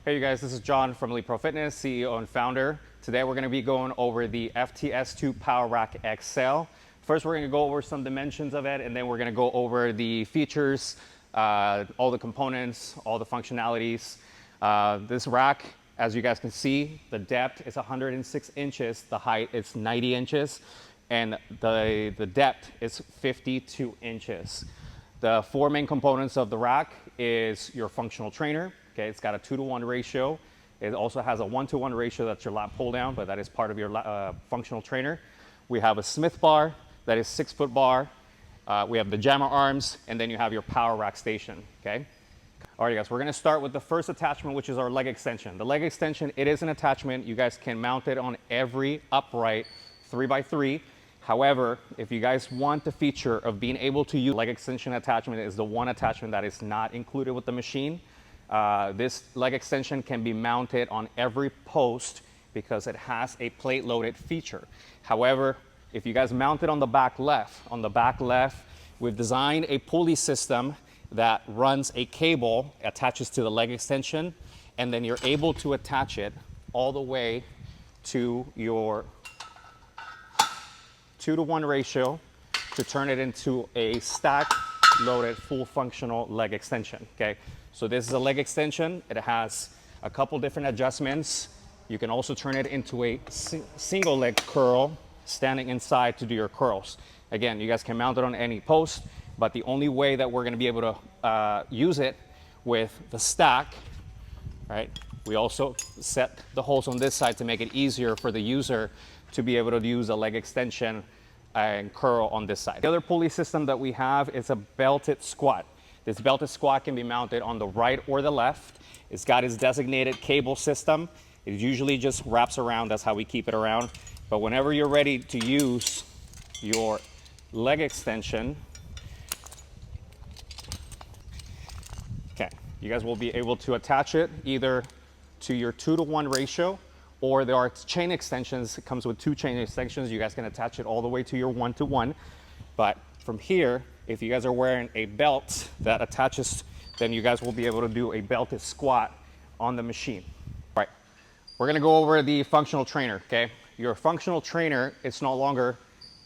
Hey you guys, this is John from Elite Pro Fitness, CEO and founder. Today we're going to be going over the FTS2 Power Rack XL. First we're going to go over some dimensions of it, and then we're going to go over the features, all the components, all the functionalities. This rack, as you guys can see, the depth is 106 inches, the height is 90 inches, and the depth is 52 inches. The four main components of the rack is your functional trainer. Okay, it's got a 2-to-1 ratio. It also has a 1-to-1 ratio, that's your lat pull down, but that is part of your functional trainer. We have a Smith bar, that is 6-foot bar. We have the jammer arms, and then you have your power rack station, okay? All right, guys, we're gonna start with the first attachment, which is our leg extension. The leg extension, it is an attachment. You guys can mount it on every upright 3x3. However, if you guys want the feature of being able to use leg extension attachment, is the one attachment that is not included with the machine. This leg extension can be mounted on every post because it has a plate loaded feature. However, if you guys mount it on the back left, we've designed a pulley system that runs a cable, attaches to the leg extension, and then you're able to attach it all the way to your 2-to-1 ratio to turn it into a stack loaded full functional leg extension, okay? So this is a leg extension. It has a couple different adjustments. You can also turn it into a single leg curl, standing inside to do your curls. Again, you guys can mount it on any post, but the only way that we're gonna be able to use it with the stack, right? We also set the holes on this side to make it easier for the user to be able to use a leg extension and curl on this side. The other pulley system that we have is a belted squat. This belted squat can be mounted on the right or the left. It's got its designated cable system. It usually just wraps around, that's how we keep it around. But whenever you're ready to use your leg extension, okay, you guys will be able to attach it either to your 2-to-1 ratio, or there are chain extensions. It comes with 2 chain extensions. You guys can attach it all the way to your 1-to-1. But from here, if you guys are wearing a belt that attaches, then you guys will be able to do a belted squat on the machine. All right, we're gonna go over the functional trainer, okay? Your functional trainer, it's no longer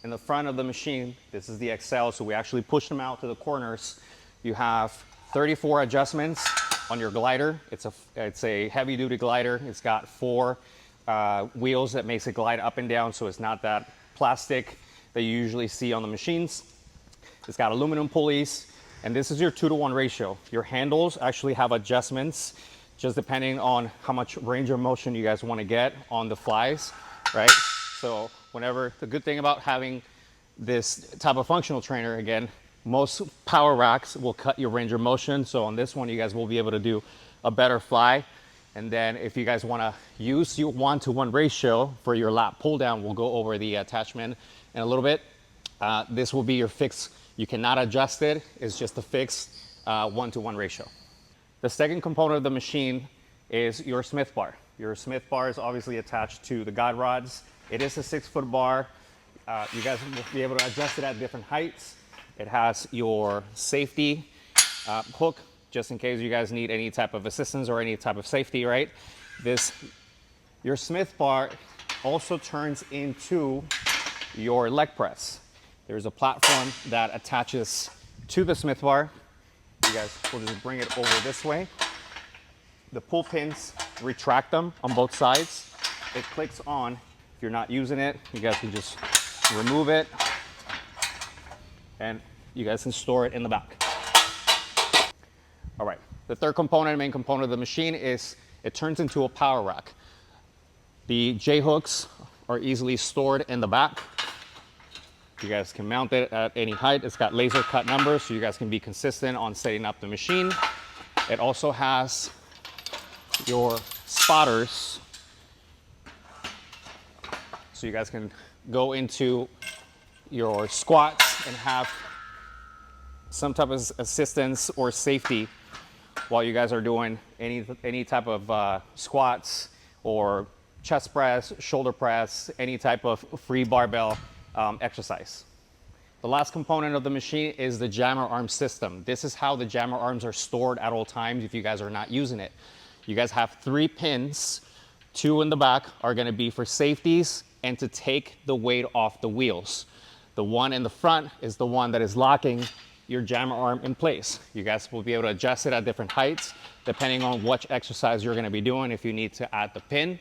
in the front of the machine. This is the XL, so we actually push them out to the corners. You have 34 adjustments on your glider. It's a heavy duty glider. It's got 4 wheels that makes it glide up and down, so it's not that plastic that you usually see on the machines. It's got aluminum pulleys, and this is your 2-to-1 ratio. Your handles actually have adjustments just depending on how much range of motion you guys want to get on the flies, right? So the good thing about having this type of functional trainer, again, most power racks will cut your range of motion. So on this one, you guys will be able to do a better fly. And then if you guys want to use your 1-to-1 ratio for your lat pull down, we'll go over the attachment in a little bit. This will be your fixed. You cannot adjust it. It's just a fixed 1-to-1 ratio. The second component of the machine is your Smith bar. Your Smith bar is obviously attached to the guide rods. It is a 6-foot bar. You guys will be able to adjust it at different heights. It has your safety hook, just in case you guys need any type of assistance or any type of safety, right? Your Smith bar also turns into your leg press. There's a platform that attaches to the Smith bar. You guys will just bring it over this way. The pull pins, retract them on both sides. It clicks on. If you're not using it, you guys can just remove it, and you guys can store it in the back. All right, the third component, main component of the machine, is it turns into a power rack. The J-hooks are easily stored in the back. You guys can mount it at any height. It's got laser cut numbers, so you guys can be consistent on setting up the machine. It also has your spotters, so you guys can go into your squats and have some type of assistance or safety while you guys are doing any type of squats or chest press, shoulder press, any type of free barbell exercise. The last component of the machine is the jammer arm system. This is how the jammer arms are stored at all times if you guys are not using it. You guys have 3 pins. 2 in the back are gonna be for safeties and to take the weight off the wheels. The one in the front is the one that is locking your jammer arm in place. You guys will be able to adjust it at different heights depending on which exercise you're gonna be doing if you need to add the pin.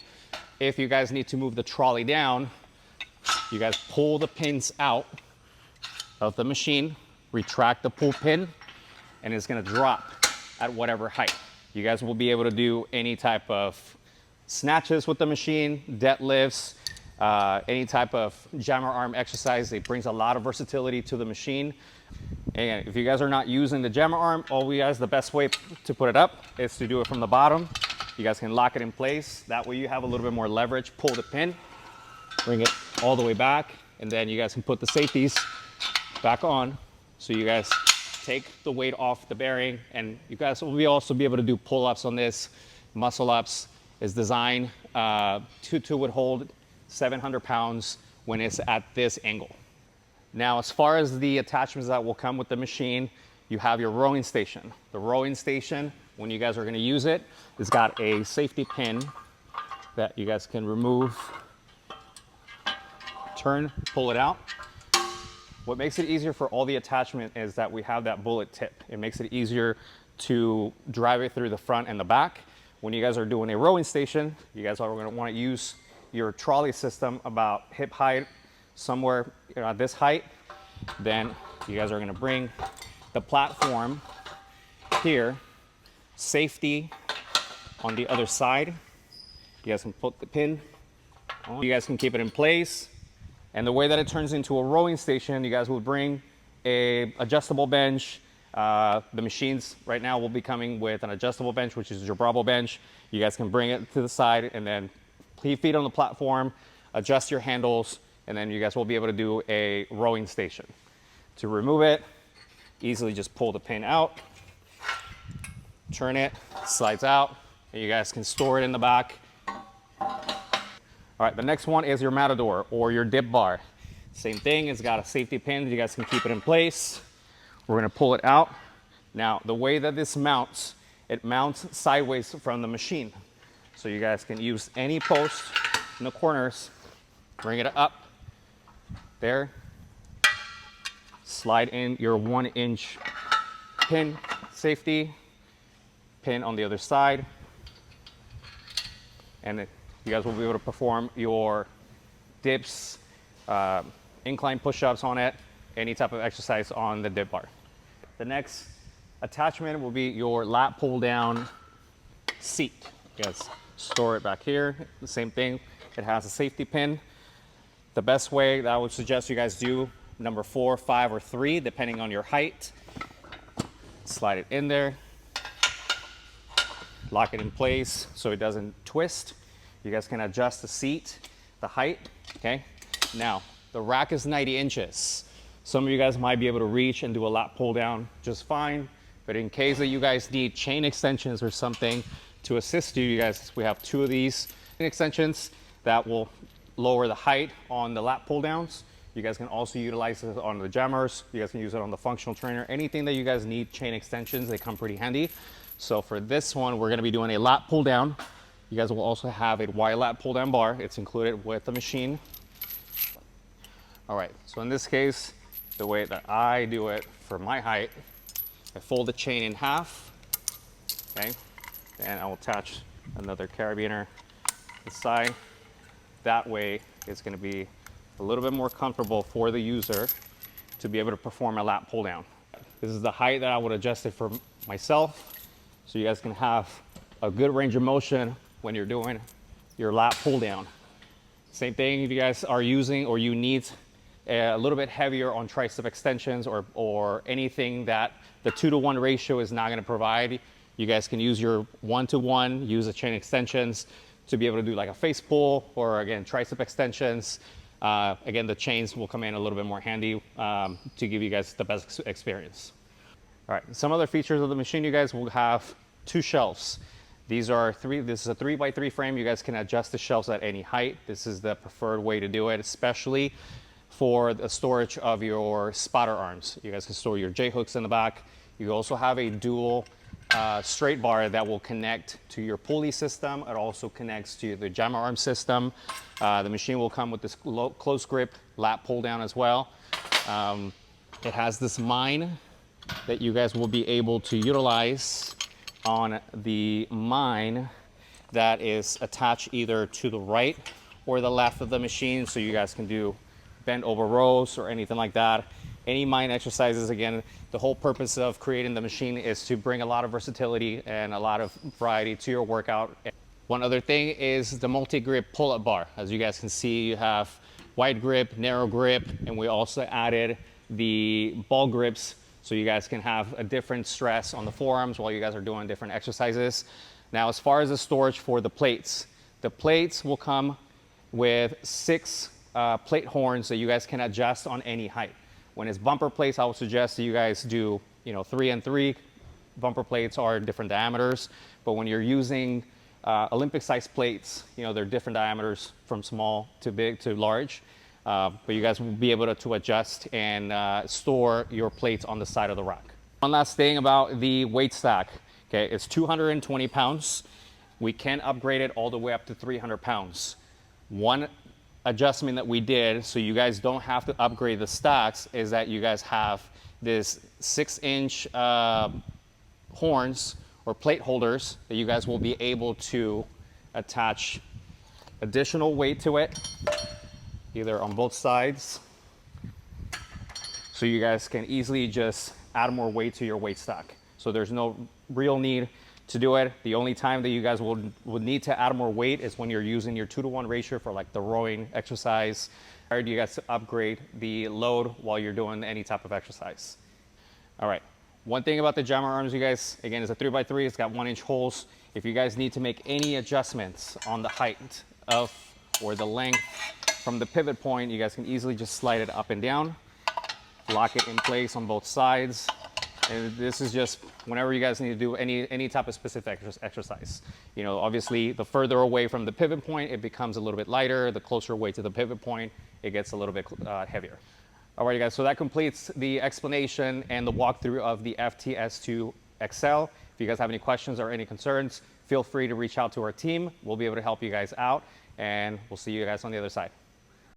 If you guys need to move the trolley down, you guys pull the pins out of the machine, retract the pull pin, and it's gonna drop at whatever height. You guys will be able to do any type of snatches with the machine, deadlifts, any type of jammer arm exercise. It brings a lot of versatility to the machine. And if you guys are not using the jammer arm, the best way to put it up is to do it from the bottom. You guys can lock it in place. That way you have a little bit more leverage. Pull the pin, bring it all the way back, and then you guys can put the safeties back on. So you guys take the weight off the bearing, and you guys will also be able to do pull-ups on this. Muscle ups is designed to withhold 700 pounds when it's at this angle. Now, as far as the attachments that will come with the machine, you have your rowing station. The rowing station, when you guys are gonna use it, it's got a safety pin that you guys can remove, turn, pull it out. What makes it easier for all the attachment is that we have that bullet tip. It makes it easier to drive it through the front and the back. When you guys are doing a rowing station, you guys are gonna wanna use your trolley system about hip height, somewhere at this height. Then you guys are gonna bring the platform here, safety on the other side. You guys can put the pin on. You guys can keep it in place. And the way that it turns into a rowing station, you guys will bring a adjustable bench. The machines right now will be coming with an adjustable bench, which is your Bravo bench. You guys can bring it to the side and then put your feet on the platform, adjust your handles, and then you guys will be able to do a rowing station. To remove it, easily just pull the pin out, turn it, slides out, and you guys can store it in the back. All right, the next one is your Matador or your dip bar. Same thing, it's got a safety pin, you guys can keep it in place. We're gonna pull it out. Now, the way that this mounts, it mounts sideways from the machine. So you guys can use any post in the corners, bring it up, there, slide in your 1-inch pin, safety, pin on the other side, and you guys will be able to perform your dips, incline push-ups on it, any type of exercise on the dip bar. The next attachment will be your lat pull down seat. You guys store it back here. The same thing, it has a safety pin. The best way that I would suggest you guys do, number 4, 5, or 3, depending on your height. Slide it in there, lock it in place so it doesn't twist. You guys can adjust the seat, the height, okay? Now, the rack is 90 inches. Some of you guys might be able to reach and do a lat pull down just fine, but in case that you guys need chain extensions or something to assist you, we have 2 of these extensions that will lower the height on the lat pull downs. You guys can also utilize it on the jammers. You guys can use it on the functional trainer. Anything that you guys need chain extensions, they come pretty handy. So for this one, we're gonna be doing a lat pull down. You guys will also have a Y lat pull down bar. It's included with the machine. All right, so in this case, the way that I do it for my height, I fold the chain in half, okay? And I will attach another carabiner to the side. That way, it's gonna be a little bit more comfortable for the user to be able to perform a lat pull down. This is the height that I would adjust it for myself, so you guys can have a good range of motion when you're doing your lat pull down. Same thing if you guys are using or you need a little bit heavier on tricep extensions or anything that the 2-to-1 ratio is not gonna provide. You guys can use your 1-to-1, use the chain extensions to be able to do like a face pull or again, tricep extensions. Again, the chains will come in a little bit more handy to give you guys the best experience. All right, some other features of the machine, you guys will have 2 shelves. This is a 3x3 frame. You guys can adjust the shelves at any height. This is the preferred way to do it, especially for the storage of your spotter arms. You guys can store your J hooks in the back. You also have a dual straight bar that will connect to your pulley system. It also connects to the jammer arm system. The machine will come with this close grip lap pull down as well. It has this mine that you guys will be able to utilize on the mine that is attached either to the right or the left of the machine, so you guys can do bend over rows or anything like that. Any mine exercises, again, the whole purpose of creating the machine is to bring a lot of versatility and a lot of variety to your workout. One other thing is the multi-grip pull-up bar. As you guys can see, you have wide grip, narrow grip, and we also added the ball grips so you guys can have a different stress on the forearms while you guys are doing different exercises. Now, as far as the storage for the plates will come with 6 plate horns that you guys can adjust on any height. When it's bumper plates, I would suggest that you guys do, 3 and 3. Bumper plates are different diameters, but when you're using Olympic size plates, they're different diameters from small to big to large. But you guys will be able to adjust and store your plates on the side of the rack. One last thing about the weight stack. Okay, it's 220 pounds. We can upgrade it all the way up to 300 pounds. One adjustment that we did so you guys don't have to upgrade the stacks is that you guys have this 6-inch horns or plate holders that you guys will be able to attach additional weight to it, either on both sides, so you guys can easily just add more weight to your weight stack. So there's no real need to do it. The only time that you guys would need to add more weight is when you're using your 2-to-1 ratio for like the rowing exercise. I urge you guys to upgrade the load while you're doing any type of exercise. All right, one thing about the jammer arms, you guys, again, is a 3x3. It's got 1-inch holes. If you guys need to make any adjustments on the height of or the length from the pivot point, you guys can easily just slide it up and down, lock it in place on both sides. And this is just whenever you guys need to do any type of specific exercise. Obviously, the further away from the pivot point, it becomes a little bit lighter. The closer away to the pivot point, it gets a little bit heavier. All right, guys, so that completes the explanation and the walkthrough of the FTS2 XL. If you guys have any questions or any concerns, feel free to reach out to our team. We'll be able to help you guys out, and we'll see you guys on the other side.